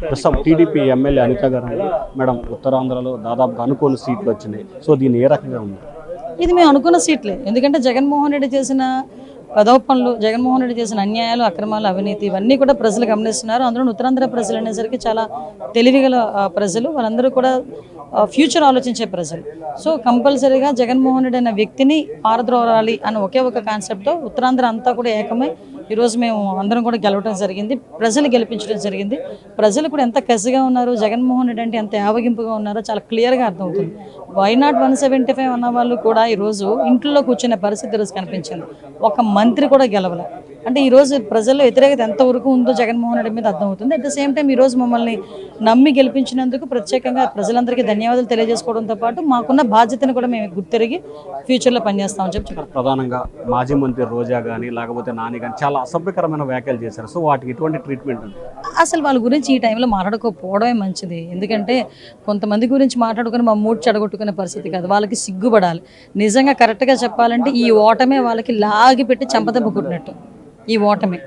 ప్రస్తుతం TDP MLA Anitha గారు madam ఉత్తరాంధ్రలో దాదాపుగా అనుకోని సీట్లు వచ్చినాయి. సో దీన్ని ఏ రకంగా ఉంది? ఇది మేము అనుకున్న సీట్లే. ఎందుకంటే జగన్మోహన్ రెడ్డి చేసిన పదోపనలు, జగన్మోహన్ రెడ్డి చేసిన అన్యాయాలు, అక్రమాలు, అవినీతి ఇవన్నీ కూడా ప్రజలు గమనిస్తున్నారు. అందులో ఉత్తరాంధ్ర ప్రజలు అనేసరికి చాలా తెలివిగల ప్రజలు, వాళ్ళందరూ కూడా ఫ్యూచర్ ఆలోచించే ప్రజలు. సో కంపల్సరీగా జగన్మోహన్ రెడ్డి అనే వ్యక్తిని పారద్రోలాలి అని ఒకే ఒక కాన్సెప్ట్తో ఉత్తరాంధ్ర అంతా కూడా ఏకమై ఈరోజు మేము అందరం కూడా గెలవడం జరిగింది. ప్రజలు గెలిపించడం జరిగింది. ప్రజలు కూడా ఎంత కసిగా ఉన్నారు, జగన్మోహన్ రెడ్డి అంటే ఎంత యావగింపుగా ఉన్నారో చాలా క్లియర్గా అర్థమవుతుంది. వైనాట్ 175 అన్న వాళ్ళు కూడా ఈరోజు ఇంట్లో కూర్చునే పరిస్థితి ఈరోజు కనిపించింది. ఒక మంత్రి కూడా గెలవలే. అంటే ఈరోజు ప్రజల్లో వ్యతిరేకత ఎంతవరకు ఉందో జగన్మోహన్ రెడ్డి మీద అర్థమవుతుంది. అట్ ద సేమ్ టైం ఈరోజు మమ్మల్ని నమ్మి గెలిపించినందుకు ప్రత్యేకంగా ప్రజలందరికీ ధన్యవాదాలు తెలియజేసుకోవడంతో పాటు మాకున్న బాధ్యతను కూడా మేము గుర్తిరిగి ఫ్యూచర్లో పనిచేస్తామని చెప్పి. ప్రధానంగా మాజీ మంత్రి రోజా కానీ లేకపోతే నాని కానీ చాలా అసభ్యకరమైన వ్యాఖ్యలు చేశారు. సో వాటికి ఎటువంటి ట్రీట్మెంట్ ఉంది? అసలు వాళ్ళ గురించి ఈ టైంలో మాట్లాడుకోకపోవడమే మంచిది. ఎందుకంటే కొంతమంది గురించి మాట్లాడుకుని మా మూడ్ చెడగొట్టుకునే పరిస్థితి కాదు. వాళ్ళకి సిగ్గుపడాలి. నిజంగా కరెక్ట్గా చెప్పాలంటే ఈ ఓటమే వాళ్ళకి లాగి పెట్టి చంపదెబ్బ కొట్టినట్టు. ఈ ఓటమి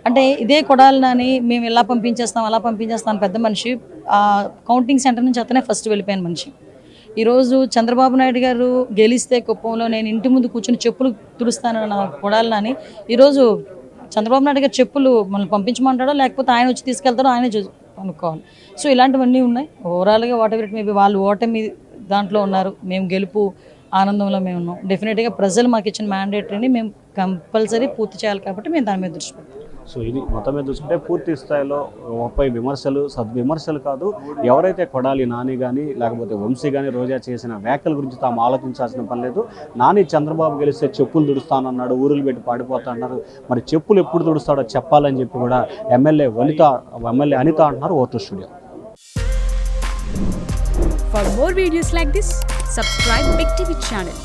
అంటే ఇదే కొడాలని మేము ఇలా పంపించేస్తాం అలా పంపించేస్తాం పెద్ద మనిషి కౌంటింగ్ సెంటర్ నుంచి అతనే ఫస్ట్ వెళ్ళిపోయిన మనిషి. ఈరోజు చంద్రబాబు నాయుడు గారు గెలిస్తే కుప్పంలో నేను ఇంటి ముందు కూర్చొని చెప్పులు తుడుస్తానన్న కొడాలని ఈరోజు చంద్రబాబు నాయుడు గారు చెప్పులు మనల్ని పంపించమంటాడో లేకపోతే ఆయన వచ్చి తీసుకెళ్తాడో ఆయనే అనుకోవాలి. సో ఇలాంటివన్నీ ఉన్నాయి. ఓవరాల్గా వాట్ ఎవర్ ఇట్ మేబీ వాళ్ళు ఓటమి దాంట్లో ఉన్నారు, మేము గెలుపు ఆనందంలో మేము ఉన్నాం. డెఫినెట్గా ప్రజలు మాకు ఇచ్చిన మ్యాండేటరీని మేము కంపల్సరీ పూర్తి చేయాలి కాబట్టి మేము దాని మీద దృష్టి పెడతాం. సో ఇది మొత్తం మీద చూసుకుంటే పూర్తి స్థాయిలో 30 విమర్శలు సద్విమర్శలు కాదు. ఎవరైతే కొడాలి నాని కానీ లేకపోతే వంశీ కానీ రోజా చేసిన వ్యాఖ్యల గురించి తాము ఆలోచించాల్సిన పని లేదు. నాని చంద్రబాబు గెలిస్తే చెప్పులు తుడుస్తానన్నాడు, ఊరులు పెట్టి పాడిపోతా అన్నారు. మరి చెప్పులు ఎప్పుడు తుడుస్తాడో చెప్పాలని చెప్పి కూడా ఎమ్మెల్యే అనిత అంటున్నారు. Vote studio. For more videos like this, subscribe Big TV channel.